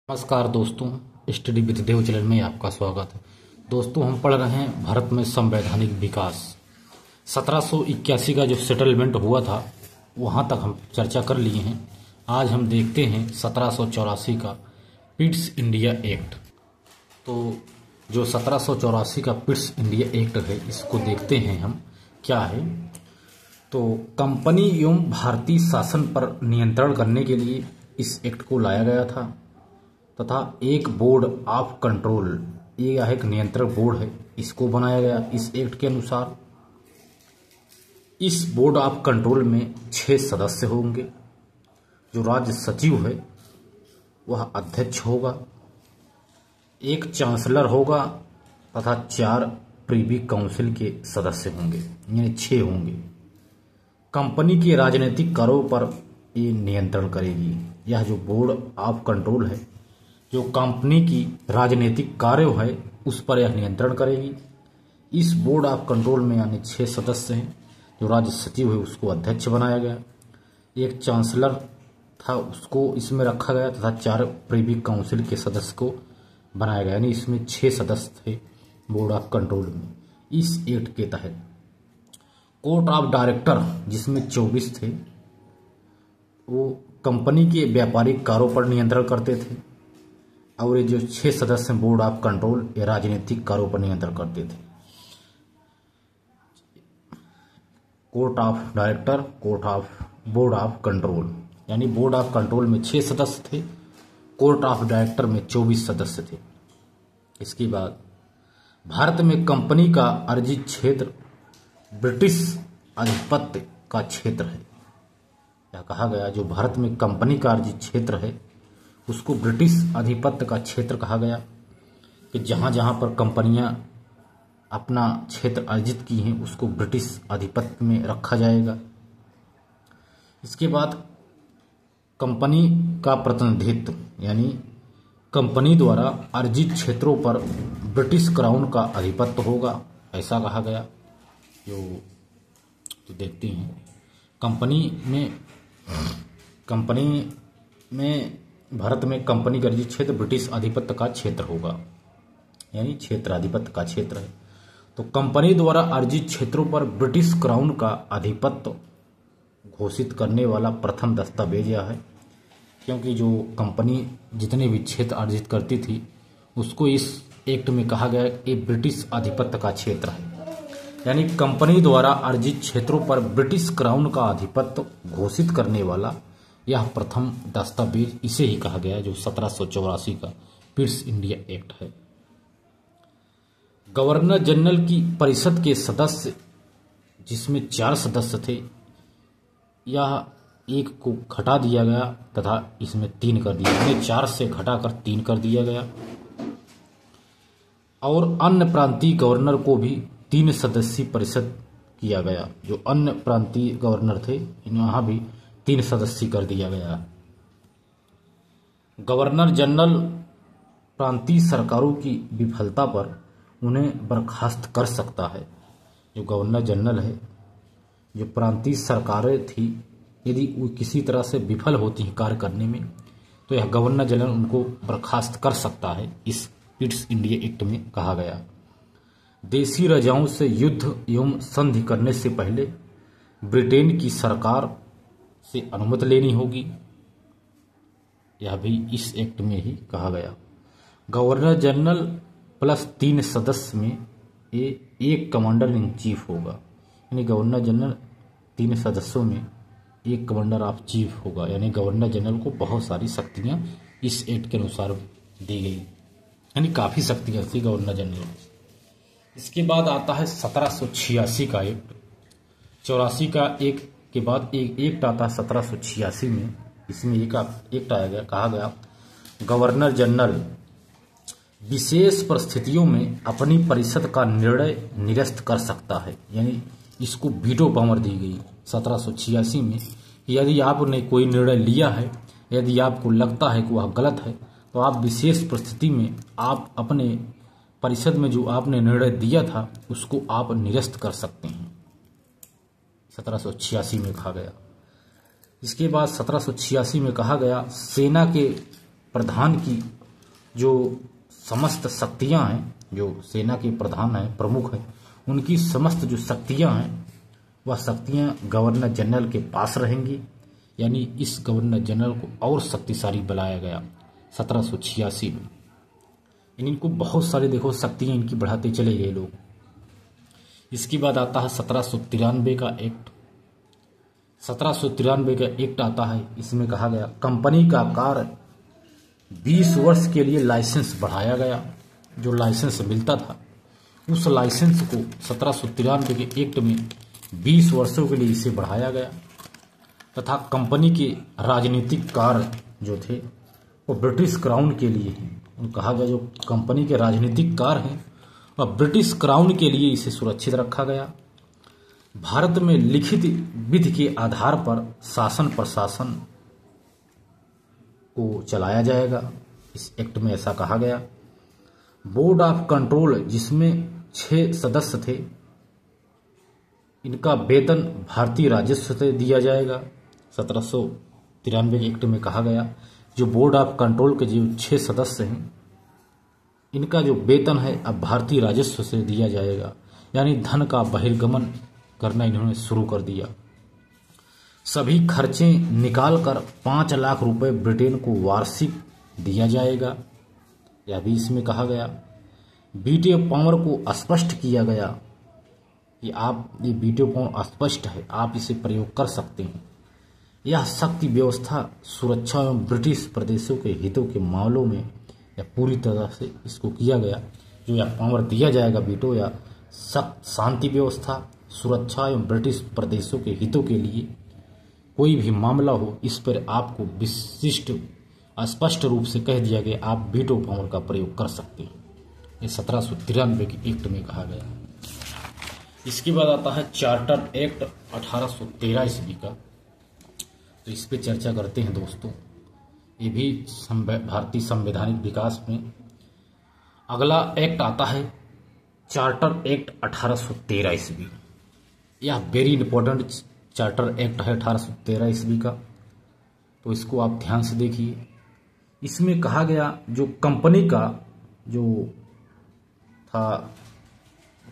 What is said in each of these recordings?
नमस्कार दोस्तों, study with Dev channel में आपका स्वागत है। दोस्तों, हम पढ़ रहे हैं भारत में संवैधानिक विकास। 1781 का जो सेटलमेंट हुआ था वहां तक हम चर्चा कर लिए हैं। आज हम देखते हैं 1784 का पिट्स इंडिया एक्ट। तो जो 1784 का पिट्स इंडिया एक्ट है, इसको देखते हैं हम क्या है। तो कंपनी एवं भारतीय शासन पर नियंत्रण करने के लिए इस एक्ट को लाया गया था तथा एक बोर्ड ऑफ कंट्रोल, ये एक नियंत्रक बोर्ड है, इसको बनाया गया इस एक्ट के अनुसार। इस बोर्ड ऑफ कंट्रोल में 6 सदस्य होंगे। जो राज्य सचिव है वह अध्यक्ष होगा, एक चांसलर होगा तथा 4 प्रीवी काउंसिल के सदस्य होंगे, यानी 6 होंगे। कंपनी के राजनीतिक कार्यों पर ये नियंत्रण करेगी। यह जो बोर्ड ऑफ कंट्रोल है, जो कंपनी की राजनीतिक कार्य है उस पर यह नियंत्रण करेगी। इस बोर्ड ऑफ कंट्रोल में यानी 6 सदस्य हैं। जो राज्य सचिव है उसको अध्यक्ष बनाया गया, एक चांसलर था उसको इसमें रखा गया तथा 4 प्रीवी काउंसिल के सदस्य को बनाया गया, यानी इसमें 6 सदस्य थे बोर्ड ऑफ कंट्रोल में। इस एक्ट के तहत कोर्ट ऑफ डायरेक्टर जिसमें 24 थे, वो कंपनी के व्यापारिक कार्यों पर नियंत्रण करते थे और ये जो 6 सदस्य बोर्ड ऑफ कंट्रोल ये राजनीतिक कार्यों पर नियंत्रण करते थे। Court of director, court of board of control, यानी बोर्ड ऑफ कंट्रोल में 6 सदस्य थे, कोर्ट ऑफ डायरेक्टर में 24 सदस्य थे। इसके बाद भारत में कंपनी का अर्जित क्षेत्र ब्रिटिश आधिपत्य का क्षेत्र है। क्या कहा गया, जो भारत में कंपनी का अर्जित क्षेत्र है उसको ब्रिटिश आधिपत्य का क्षेत्र कहा गया, कि जहां जहां पर कंपनियां अपना क्षेत्र अर्जित की हैं उसको ब्रिटिश आधिपत्य में रखा जाएगा। इसके बाद कंपनी का प्रतिनिधित्व, यानी कंपनी द्वारा अर्जित क्षेत्रों पर ब्रिटिश क्राउन का आधिपत्य होगा, ऐसा कहा गया। जो देखते हैं कंपनी में भारत में कंपनी का अर्जित क्षेत्र ब्रिटिश आधिपत्य का क्षेत्र होगा, यानी क्षेत्राधिपत्य का क्षेत्र है। तो कंपनी द्वारा अर्जित क्षेत्रों पर ब्रिटिश क्राउन का आधिपत्य घोषित करने वाला प्रथम दस्तावेज यह है, क्योंकि जो कंपनी जितने भी क्षेत्र अर्जित करती थी उसको इस एक्ट में कहा गया कि ब्रिटिश आधिपत्य का क्षेत्र है, यानी कंपनी द्वारा अर्जित क्षेत्रों पर ब्रिटिश क्राउन का आधिपत्य घोषित करने वाला यह प्रथम दस्तावेज इसे ही कहा गया, जो 1784 का पिट्स इंडिया एक्ट है। गवर्नर जनरल की परिषद के सदस्य जिसमें 4 सदस्य थे, यह एक को घटा दिया गया तथा इसमें 3 कर दिया, यानी 4 से घटाकर 3 कर दिया गया। और अन्य प्रांतीय गवर्नर को भी 3 सदस्यीय परिषद किया गया। जो अन्य प्रांतीय गवर्नर थे वहां भी 3 सदस्य कर दिया गया। गवर्नर जनरल प्रांतीय सरकारों की विफलता पर उन्हें बर्खास्त कर सकता है। जो गवर्नर जनरल है, जो प्रांतीय सरकारें थी, यदि वो किसी तरह से विफल होती हैं कार्य करने में, तो यह गवर्नर जनरल उनको बर्खास्त कर सकता है, इस पिट्स इंडिया एक्ट में कहा गया। देशी राजाओं से युद्ध एवं संधि करने से पहले ब्रिटेन की सरकार से अनुमति लेनी होगी, यह भी इस एक्ट में ही कहा गया। गवर्नर जनरल प्लस 3 सदस्य में एक कमांडर इन चीफ होगा, यानी गवर्नर जनरल 3 सदस्यों में एक कमांडर ऑफ चीफ होगा, यानी गवर्नर जनरल को बहुत सारी शक्तियां इस एक्ट के अनुसार दी गई, यानी काफी शक्तियां थी गवर्नर जनरल। इसके बाद आता है 1786 का एक्ट। 84 का एक के बाद एक एक्ट आता है 1786 में। इसमें एक एक्ट आया गया, कहा गया गवर्नर जनरल विशेष परिस्थितियों में अपनी परिषद का निर्णय निरस्त कर सकता है, यानी इसको वीटो पावर दी गई 1786 में। यदि आपने कोई निर्णय लिया है, यदि आपको लगता है कि वह गलत है, तो आप विशेष परिस्थिति में आप अपने परिषद में जो आपने निर्णय दिया था उसको आप निरस्त कर सकते हैं, 1786 में कहा गया। इसके बाद 1786 में कहा गया सेना के प्रधान की जो समस्त शक्तियां हैं, जो सेना के प्रधान हैं, प्रमुख हैं, उनकी समस्त जो शक्तियां हैं वह शक्तियां गवर्नर जनरल के पास रहेंगी। यानी इस गवर्नर जनरल को और शक्तिशाली बनाया गया 1786 में। इनको बहुत सारे देखो शक्तियां इनकी बढ़ाते चले गए लोग। इसके बाद आता है 1793 का एक्ट। 1793 का एक्ट आता है, इसमें कहा गया कंपनी का कार्य 20 वर्ष के लिए लाइसेंस बढ़ाया गया। जो लाइसेंस मिलता था उस लाइसेंस को 1793 के एक्ट में 20 वर्षों के लिए इसे बढ़ाया गया तथा कंपनी के राजनीतिक कार्य जो थे वो ब्रिटिश क्राउन के लिए हैं। कहा गया जो कंपनी के राजनीतिक कार्य हैं वह ब्रिटिश क्राउन के लिए इसे सुरक्षित रखा गया। भारत में लिखित विधि के आधार पर शासन प्रशासन को चलाया जाएगा, इस एक्ट में ऐसा कहा गया। बोर्ड ऑफ कंट्रोल जिसमें 6 सदस्य थे, इनका वेतन भारतीय राजस्व से दिया जाएगा। 1793 एक्ट में कहा गया जो बोर्ड ऑफ कंट्रोल के जो 6 सदस्य हैं, इनका जो वेतन है अब भारतीय राजस्व से दिया जाएगा। यानी धन का बहिर्गमन करना इन्होंने शुरू कर दिया। सभी खर्चे निकालकर 5 लाख रुपए ब्रिटेन को वार्षिक दिया जाएगा, यह भी इसमें कहा गया। वीटो पावर को स्पष्ट किया गया कि आप ये वीटो पावर स्पष्ट है, आप इसे प्रयोग कर सकते हैं। यह शक्ति व्यवस्था सुरक्षा एवं ब्रिटिश प्रदेशों के हितों के मामलों में या पूरी तरह से इसको किया गया। जो यह पावर दिया जाएगा वीटो या शांति व्यवस्था सुरक्षा एवं ब्रिटिश प्रदेशों के हितों के लिए कोई भी मामला हो, इस पर आपको विशिष्ट स्पष्ट रूप से कह दिया गया आप वीटो पावर का प्रयोग कर सकते हैं। ये 1793 के एक्ट में कहा गया। इसके बाद आता है चार्टर एक्ट 1813 ईस्वी का, तो इस पे चर्चा करते हैं दोस्तों। ये भी भारतीय संवैधानिक विकास में अगला एक्ट आता है चार्टर एक्ट 1813 ईस्वी। यह वेरी इंपॉर्टेंट चार्टर एक्ट है 1813 ईस्वी का, तो इसको आप ध्यान से देखिए। इसमें कहा गया जो कंपनी का जो था,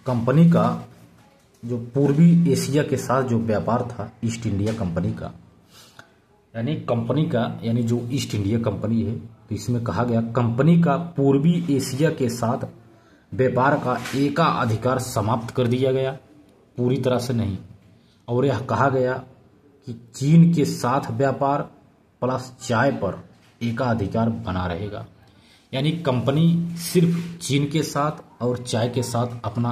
कंपनी का जो पूर्वी एशिया के साथ जो व्यापार था ईस्ट इंडिया कंपनी का, यानी कंपनी का यानी जो ईस्ट इंडिया कंपनी है, तो इसमें कहा गया कंपनी का पूर्वी एशिया के साथ व्यापार का एकाधिकार समाप्त कर दिया गया, पूरी तरह से नहीं। और यह कहा गया कि चीन के साथ व्यापार प्लस चाय पर एकाधिकार बना रहेगा। यानी कंपनी सिर्फ चीन के साथ और चाय के साथ अपना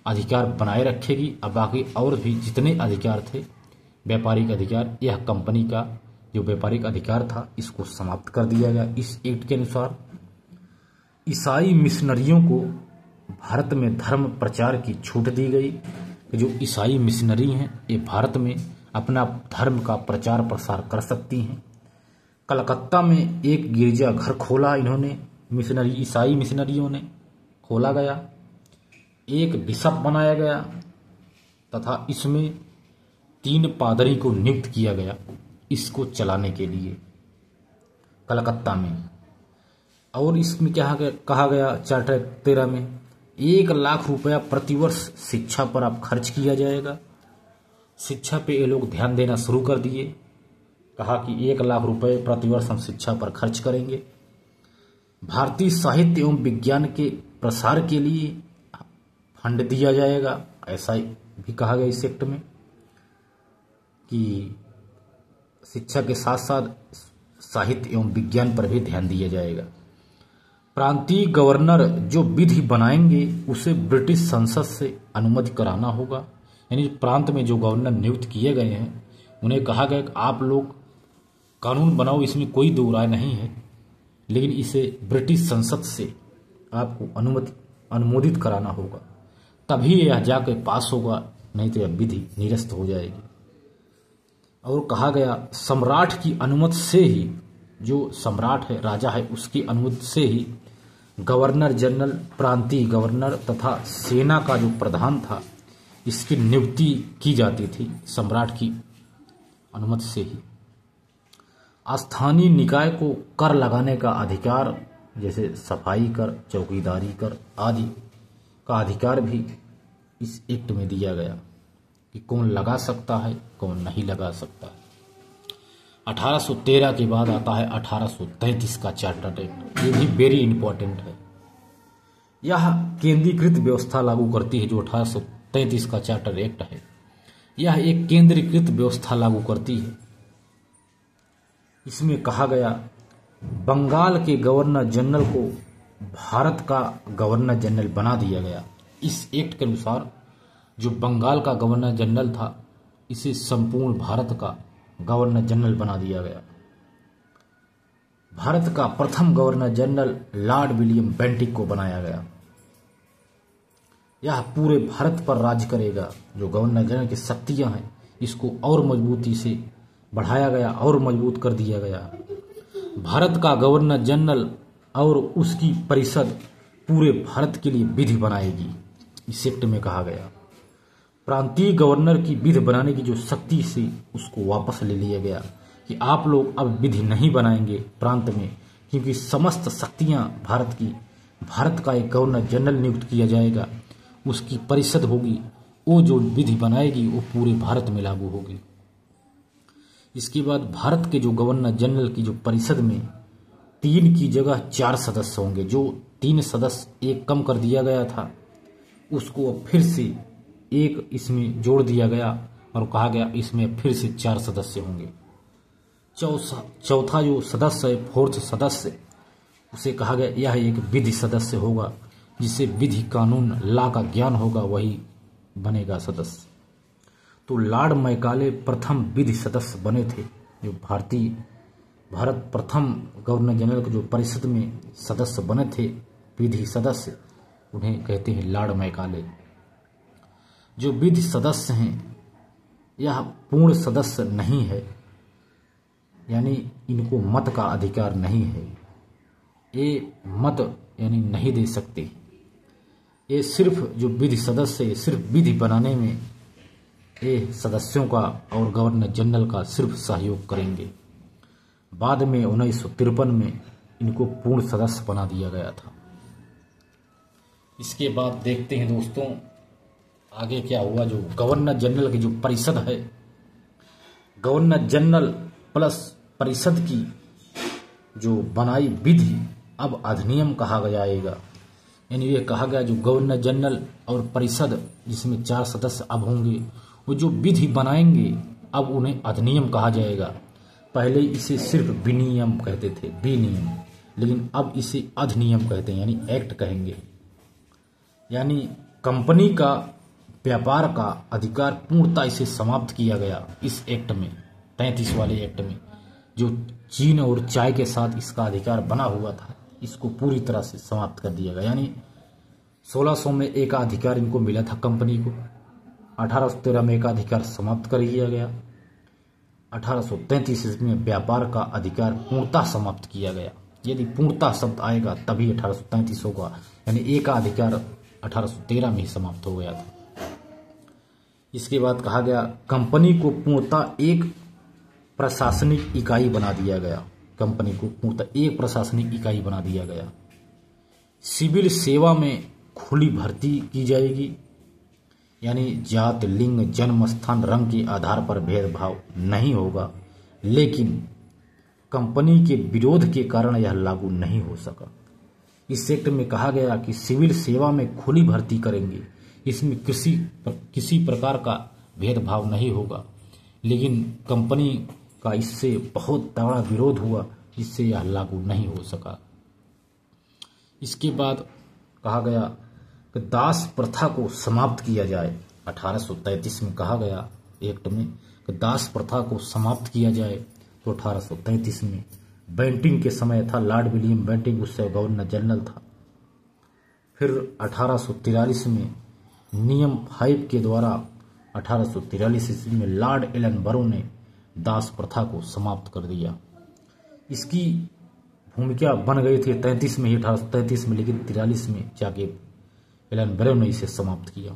अधिकार बनाए रखेगी, अब बाकी और भी जितने अधिकार थे व्यापारिक अधिकार, यह कंपनी का जो व्यापारिक अधिकार था इसको समाप्त कर दिया गया। इस एक्ट के अनुसार ईसाई मिशनरियों को भारत में धर्म प्रचार की छूट दी गई। जो ईसाई मिशनरी हैं ये भारत में अपना धर्म का प्रचार प्रसार कर सकती हैं। कलकत्ता में एक गिरजा घर खोला इन्होंने, मिशनरी ईसाई मिशनरियों ने खोला गया। एक बिशप बनाया गया तथा इसमें 3 पादरी को नियुक्त किया गया इसको चलाने के लिए कलकत्ता में। और इसमें क्या कहा गया चार्टर 13 में 1 लाख रुपया प्रतिवर्ष शिक्षा पर आप खर्च किया जाएगा। शिक्षा पे ये लोग ध्यान देना शुरू कर दिए, कहा कि 1 लाख रुपए प्रतिवर्ष हम शिक्षा पर खर्च करेंगे। भारतीय साहित्य एवं विज्ञान के प्रसार के लिए फंड दिया जाएगा, ऐसा भी कहा गया इस एक्ट में कि शिक्षा के साथ साथ साहित्य एवं विज्ञान पर भी ध्यान दिया जाएगा। प्रांतीय गवर्नर जो विधि बनाएंगे उसे ब्रिटिश संसद से अनुमति कराना होगा। यानी प्रांत में जो गवर्नर नियुक्त किए गए हैं उन्हें कहा गया कि आप लोग कानून बनाओ, इसमें कोई दो राय नहीं है, लेकिन इसे ब्रिटिश संसद से आपको अनुमोदित कराना होगा, तभी यह जाकर पास होगा, नहीं तो यह विधि निरस्त हो जाएगी। और कहा गया सम्राट की अनुमति से ही, जो सम्राट है राजा है उसकी अनुमति से ही गवर्नर जनरल, प्रांतीय गवर्नर तथा सेना का जो प्रधान था इसकी नियुक्ति की जाती थी सम्राट की अनुमति से ही। स्थानीय निकाय को कर लगाने का अधिकार जैसे सफाई कर, चौकीदारी कर आदि का अधिकार भी इस एक्ट में दिया गया कि कौन लगा सकता है, कौन नहीं लगा सकता है। 1813 के बाद आता है 1833 का चार्टर्ड एक्ट। ये भी वेरी इंपॉर्टेंट है। यह केंद्रीकृत व्यवस्था लागू करती है। जो 1833 का चार्टर एक्ट है, यह एक केंद्रीकृत व्यवस्था लागू करती है। इसमें कहा गया बंगाल के गवर्नर जनरल को भारत का गवर्नर जनरल बना दिया गया। इस एक्ट के अनुसार जो बंगाल का गवर्नर जनरल था, इसे संपूर्ण भारत का गवर्नर जनरल बना दिया गया। भारत का प्रथम governor general Lord William Bentinck को बनाया गया। यह पूरे भारत पर राज करेगा। जो गवर्नर जनरल की शक्तियां हैं, इसको और मजबूती से बढ़ाया गया और मजबूत कर दिया गया। भारत का गवर्नर जनरल और उसकी परिषद पूरे भारत के लिए विधि बनाएगी। इस एक्ट में कहा गया प्रांतीय गवर्नर की विधि बनाने की जो शक्ति से उसको वापस ले लिया गया कि आप लोग अब विधि नहीं बनाएंगे प्रांत में, क्योंकि समस्त शक्तियां भारत का एक गवर्नर जनरल नियुक्त किया जाएगा, उसकी परिषद होगी, वो जो विधि बनाएगी वो पूरे भारत में लागू होगी। इसके बाद भारत के जो गवर्नर जनरल की जो परिषद में 3 की जगह 4 सदस्य होंगे। जो 3 सदस्य एक कम कर दिया गया था, उसको फिर से एक इसमें जोड़ दिया गया और कहा गया इसमें फिर से 4 सदस्य होंगे। चौथा जो सदस्य है, 4th सदस्य, उसे कहा गया यह एक विधि सदस्य होगा, जिसे विधि कानून लॉ का ज्ञान होगा, वही बनेगा सदस्य। तो लॉर्ड मैकाले प्रथम विधि सदस्य बने थे। जो भारत प्रथम गवर्नर जनरल के जो परिषद में सदस्य बने थे, विधि सदस्य, उन्हें कहते हैं लॉर्ड मैकाले। जो विधि सदस्य हैं, यह पूर्ण सदस्य नहीं है, यानी इनको मत का अधिकार नहीं है। ये मत यानी नहीं दे सकते। ये सिर्फ जो विधि सदस्य है, सिर्फ विधि बनाने में ये सदस्यों का और गवर्नर जनरल का सिर्फ सहयोग करेंगे। बाद में 1953 में इनको पूर्ण सदस्य बना दिया गया था। इसके बाद देखते हैं दोस्तों आगे क्या हुआ। जो गवर्नर जनरल की जो परिषद है, गवर्नर जनरल प्लस परिषद की जो बनाई विधि अब अधिनियम कहा जाएगा। यानी ये कहा गया जो गवर्नर जनरल और परिषद जिसमें 4 सदस्य अब होंगे, वो जो विधि बनाएंगे अब उन्हें अधिनियम कहा जाएगा। पहले इसे सिर्फ विनियम कहते थे, विनियम, लेकिन अब इसे अधिनियम कहते हैं, यानी एक्ट कहेंगे। यानी कंपनी का व्यापार का अधिकार पूर्णतः इसे समाप्त किया गया इस एक्ट में, 33 वाले एक्ट में। जो चीन और चाय के साथ इसका अधिकार बना हुआ था, इसको पूरी तरह से समाप्त कर दिया गया। यानी 1600 में एक अधिकार इनको मिला था कंपनी को, 1813 में एक अधिकार समाप्त कर दिया गया, 1833 में व्यापार का अधिकार पूर्णतः समाप्त किया गया। यदि पूर्णतः शब्द आएगा तभी 1833 होगा, यानी एक का अधिकार 1813 में ही समाप्त हो गया था। इसके बाद कहा गया कंपनी को पूर्णतः एक प्रशासनिक इकाई बना दिया गया। कंपनी को पूर्णतः एक प्रशासनिक इकाई बना दिया गया। सिविल सेवा में खुली भर्ती की जाएगी, यानी जात, लिंग, जन्म स्थान, रंग के आधार पर भेदभाव नहीं होगा, लेकिन कंपनी के विरोध के कारण यह लागू नहीं हो सका। इस एक्ट में कहा गया कि सिविल सेवा में खुली भर्ती करेंगे, इसमें किसी प्रकार का भेदभाव नहीं होगा, लेकिन कंपनी का इससे बहुत तगड़ा विरोध हुआ, इससे यह लागू नहीं हो सका। इसके बाद कहा गया कि दास प्रथा को समाप्त किया जाए। 1833 में कहा गया एक्ट में कि दास प्रथा को समाप्त किया जाए। तो 1833 में बेंटिंक के समय था, लॉर्ड विलियम बेंटिंक उससे गवर्नर जनरल था। फिर 1843 में नियम 5 के द्वारा 1843 ईस्वी में लॉर्ड एलनबरो ने दास प्रथा को समाप्त कर दिया। इसकी भूमिका बन गई थी 33 में ही, 1833 में, लेकिन 43 में जाके एलनबरो ने इसे समाप्त किया।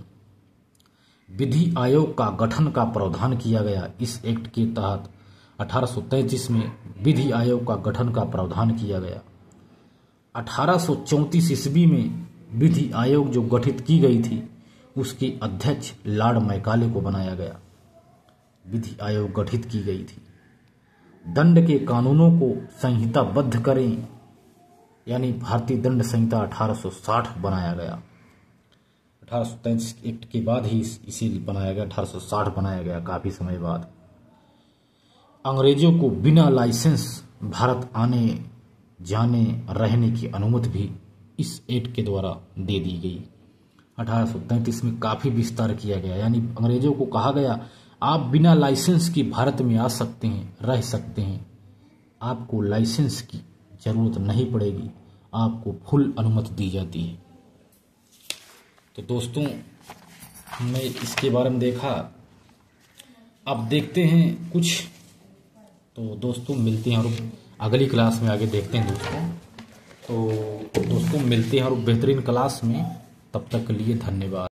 विधि आयोग का गठन का प्रावधान किया गया। इस एक्ट के तहत 1833 में विधि आयोग का गठन का प्रावधान किया गया। 1834 ईस्वी में विधि आयोग जो गठित की गई थी उसके अध्यक्ष लॉर्ड मैकाले को बनाया गया। विधि आयोग गठित की गई थी। दंड के कानूनों को संहिताबद्ध करें, यानी भारतीय दंड संहिता 1860 बनाया गया। 1833 एक्ट के बाद ही इसे बनाया गया, 1860 बनाया गया, काफी समय बाद। अंग्रेजों को बिना लाइसेंस भारत आने जाने रहने की अनुमति भी इस एक्ट के द्वारा दे दी गई। 1833 में काफी विस्तार किया गया, यानी अंग्रेजों को कहा गया आप बिना लाइसेंस के भारत में आ सकते हैं, रह सकते हैं, आपको लाइसेंस की जरूरत नहीं पड़ेगी, आपको फुल अनुमति दी जाती है। तो दोस्तों हमने इसके बारे में देखा, अब देखते हैं कुछ। तो दोस्तों मिलते हैं और अगली क्लास में आगे देखते हैं दोस्तों। तो दोस्तों मिलते हैं और बेहतरीन क्लास में, तब तक के लिए धन्यवाद।